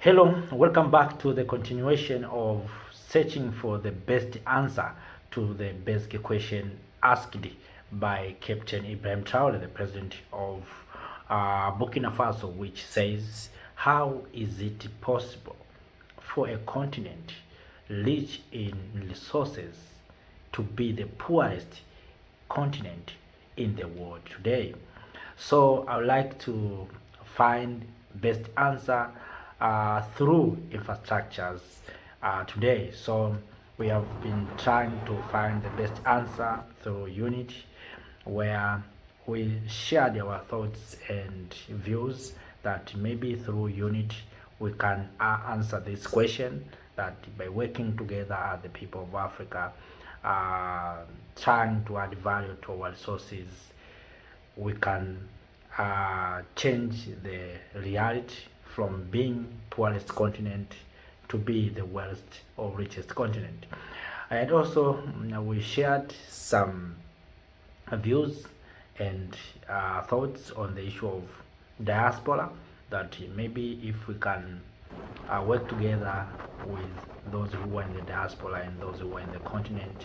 Hello, welcome back to the continuation of searching for the best answer to the basic question asked by Captain Ibrahim Traore, the president of Burkina Faso, which says, how is it possible for a continent rich in resources to be the poorest continent in the world today? So I would like to find best answer through infrastructures today. So we have been trying to find the best answer through unity, where we shared our thoughts and views that maybe through unity we can answer this question, that by working together as the people of Africa, trying to add value to our resources, we can change the reality from being poorest continent to be the wealth or richest continent. And also we shared some views and thoughts on the issue of diaspora, that maybe if we can work together with those who are in the diaspora and those who are in the continent,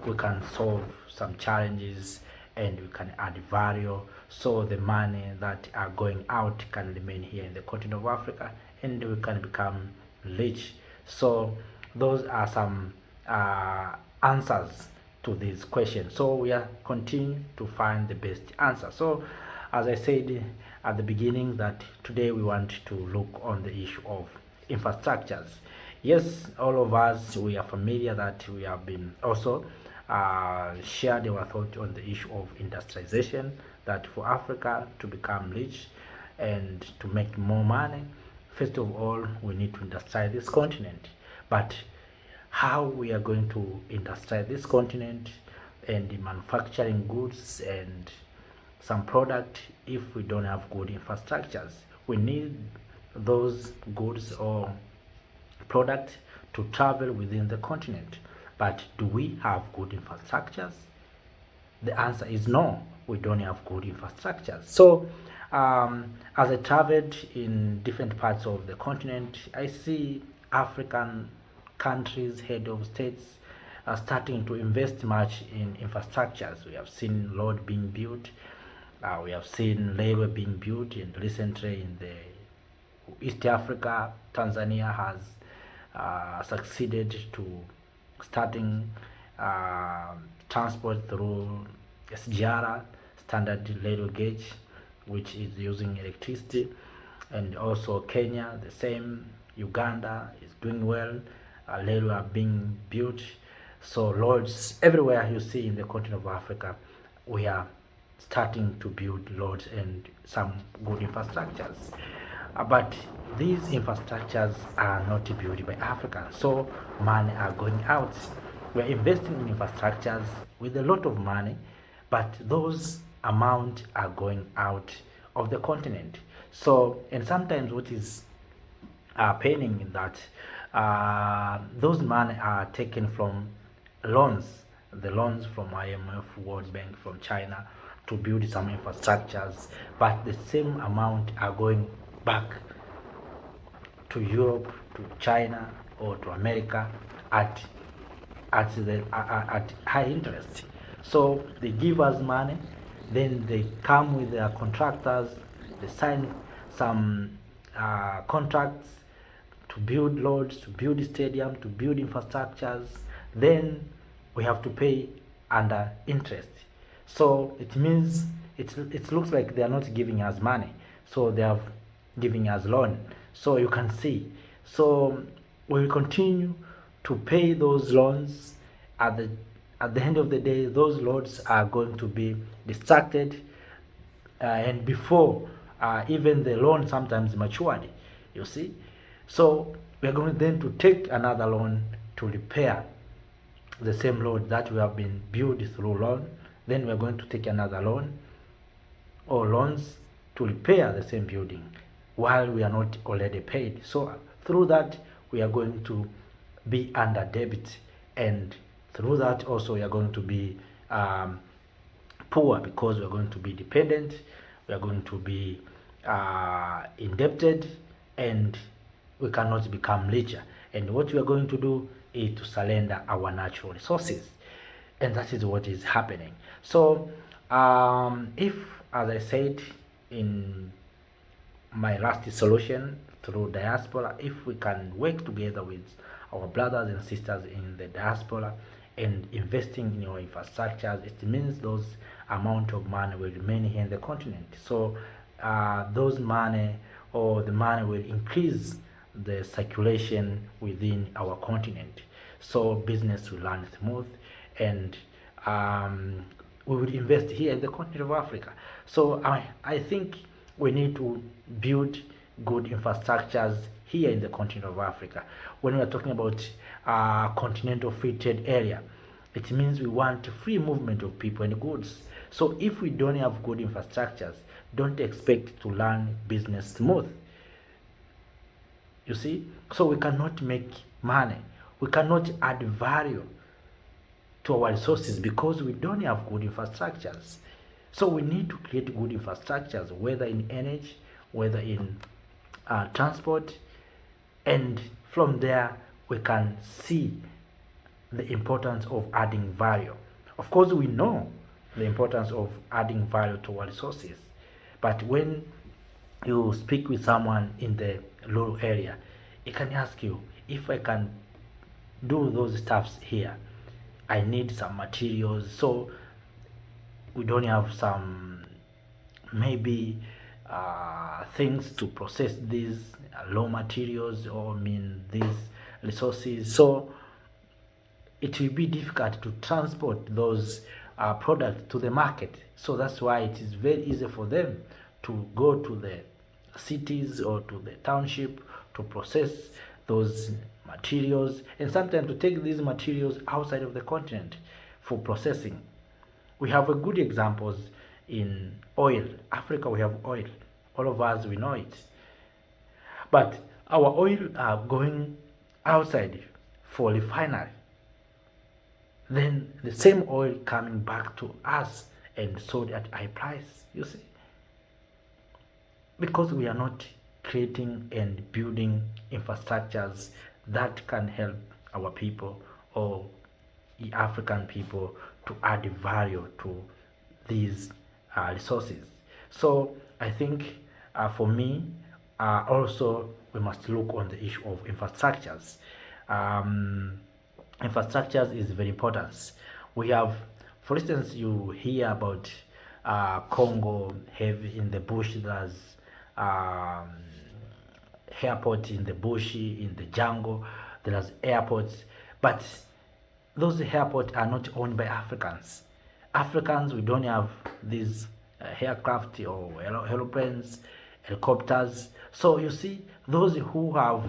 we can solve some challenges and we can add value, so the money that are going out can remain here in the continent of Africa and we can become rich. So those are some answers to this question. So we are continuing to find the best answer. So as I said at the beginning, that today we want to look on the issue of infrastructures. Yes, all of us, we are familiar that we have been also shared our thought on the issue of industrialization, that for Africa to become rich and to make more money, first of all we need to industrialize this continent. But how we are going to industrialize this continent and manufacturing goods and some product if we don't have good infrastructures? We need those goods or product to travel within the continent. But do we have good infrastructures? The answer is no, we don't have good infrastructures. So as I traveled in different parts of the continent, I see African countries, head of states, are starting to invest much in infrastructures. We have seen road being built, we have seen railway being built, and recently in the East Africa, Tanzania has succeeded to starting transport through SGR, standard railway gauge, which is using electricity. And also Kenya, the same. Uganda is doing well. Railway are being built. So roads everywhere you see in the continent of Africa, we are starting to build roads and some good infrastructures. But these infrastructures are not built by Africans, so money are going out. We're investing in infrastructures with a lot of money, but those amounts are going out of the continent. So, and sometimes what is paining in that those money are taken from loans, the loans from IMF, World Bank, from China, to build some infrastructures, but the same amount are going back to Europe, to China, or to America at high interest. So they give us money, then they come with their contractors, they sign some contracts to build roads, to build stadium, to build infrastructures. Then we have to pay under interest. So it means it looks like they are not giving us money, so they are giving us loan. So you can see, so we will continue to pay those loans. At the end of the day, those loans are going to be distracted, and before even the loan sometimes matured, you see. So we are going then to take another loan to repair the same road that we have been built through loan. Then we are going to take another loan or loans to repair the same building while we are not already paid. So through that we are going to be under debit, and through that also we are going to be poor, because we are going to be dependent, we are going to be indebted, and we cannot become richer. And what we are going to do is to surrender our natural resources. And that is what is happening. So, if, as I said in my last solution through diaspora, if we can work together with our brothers and sisters in the diaspora and investing in your infrastructures, it means those amount of money will remain here in the continent. So those money, or the money, will increase the circulation within our continent. So business will run smooth, and we will invest here in the continent of Africa. So I think we need to build good infrastructures here in the continent of Africa. When we are talking about continental free trade area, it means we want free movement of people and goods. So if we don't have good infrastructures, don't expect to run business smooth. You see? So we cannot make money. We cannot add value to our resources because we don't have good infrastructures. So we need to create good infrastructures, whether in energy, whether in transport, and from there we can see the importance of adding value. Of course, we know the importance of adding value to our resources, but when you speak with someone in the rural area, he can ask you, if I can do those stuffs here, I need some materials. So we don't have some maybe things to process these raw materials, or these resources. So it will be difficult to transport those products to the market. So that's why it is very easy for them to go to the cities or to the township to process those materials, and sometimes to take these materials outside of the continent for processing. We have a good examples in oil. Africa, we have oil. All of us, we know it. But our oil are going outside for refinery. Then the same oil coming back to us and sold at high price, you see. Because we are not creating and building infrastructures that can help our people, or the African people, to add value to these resources. So I think for me, also we must look on the issue of infrastructures. Infrastructures is very important. We have, for instance, you hear about Congo have in the bush, there's airport in the bush, in the jungle, there's airports, but those airports are not owned by Africans. Africans, we don't have these aircraft or aeroplanes, helicopters. So you see, those who have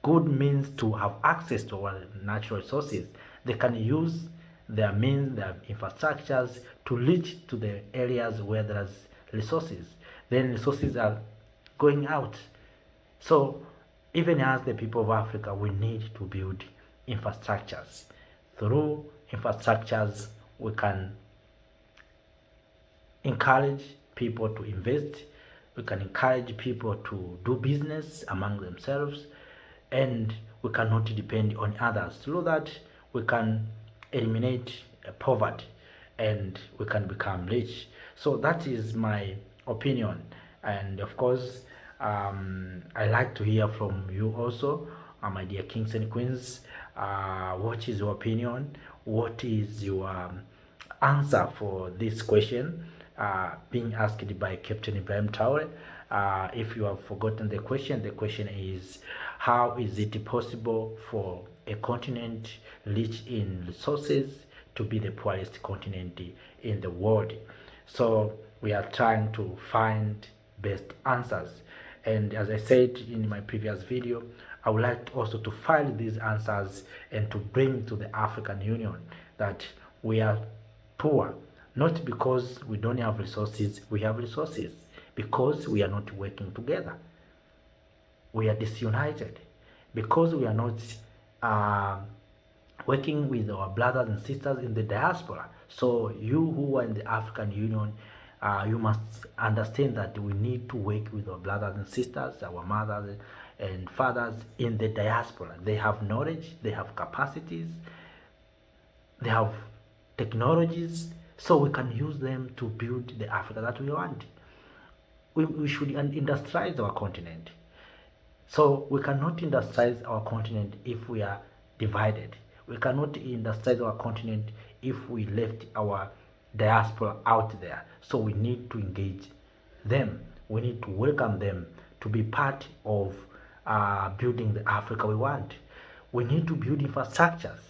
good means to have access to our natural resources, they can use their means, their infrastructures to reach to the areas where there's resources. Then resources are going out. So even as the people of Africa, we need to build infrastructures. Through infrastructures, we can encourage people to invest, we can encourage people to do business among themselves, and we cannot depend on others, so that we can eliminate poverty and we can become rich. So that is my opinion, and of course I like to hear from you also, my dear kings and queens. What is your opinion? What is your answer for this question being asked by Captain Ibrahim Traore? If you have forgotten the question is, how is it possible for a continent rich in resources to be the poorest continent in the world? So we are trying to find best answers, and as I said in my previous video, I would like also to find these answers and to bring to the African Union that we are poor, not because we don't have resources. We have resources because we are not working together. We are disunited because we are not working with our brothers and sisters in the diaspora. So you who are in the African Union, you must understand that we need to work with our brothers and sisters, our mothers and fathers in the diaspora. They have knowledge, they have capacities, they have technologies, so we can use them to build the Africa that we want. We should industrialize our continent. So we cannot industrialize our continent if we are divided. We cannot industrialize our continent if we left our diaspora out there. So we need to engage them. We need to welcome them to be part of building the Africa we want. We need to build infrastructures.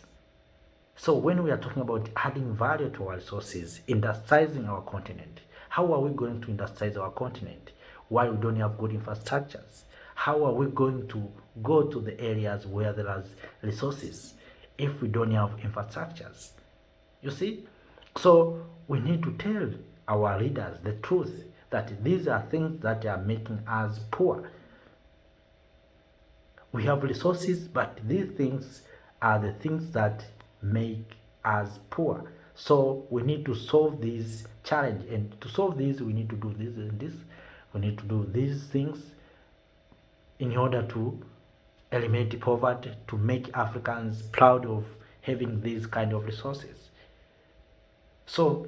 So when we are talking about adding value to our resources, industrializing our continent, how are we going to industrialize our continent while we don't have good infrastructures? How are we going to go to the areas where there are resources if we don't have infrastructures? You see? So we need to tell our leaders the truth that these are things that are making us poor. We have resources, but these things are the things that make us poor. So we need to solve this challenge, and to solve this we need to do this and this. We need to do these things in order to eliminate poverty, to make Africans proud of having these kind of resources. So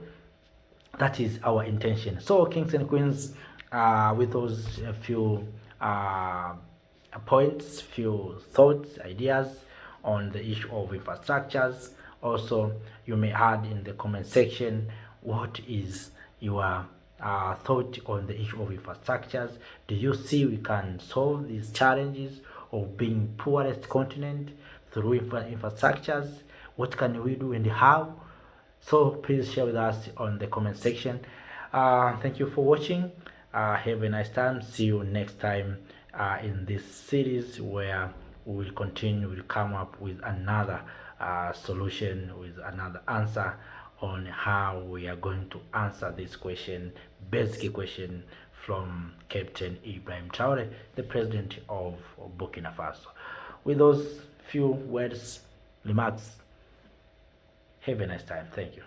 that is our intention. So kings and queens, with those few points, few thoughts, ideas on the issue of infrastructures. Also, you may add in the comment section what is your thought on the issue of infrastructures. Do you see we can solve these challenges of being poorest continent through infrastructures? What can we do and how? So please share with us on the comment section. Thank you for watching. Have a nice time. See you next time in this series where we will continue, we'll come up with another solution, with another answer on how we are going to answer this question, basic question from Captain Ibrahim Traore, the president of Burkina Faso. With those few words, remarks, have a nice time. Thank you.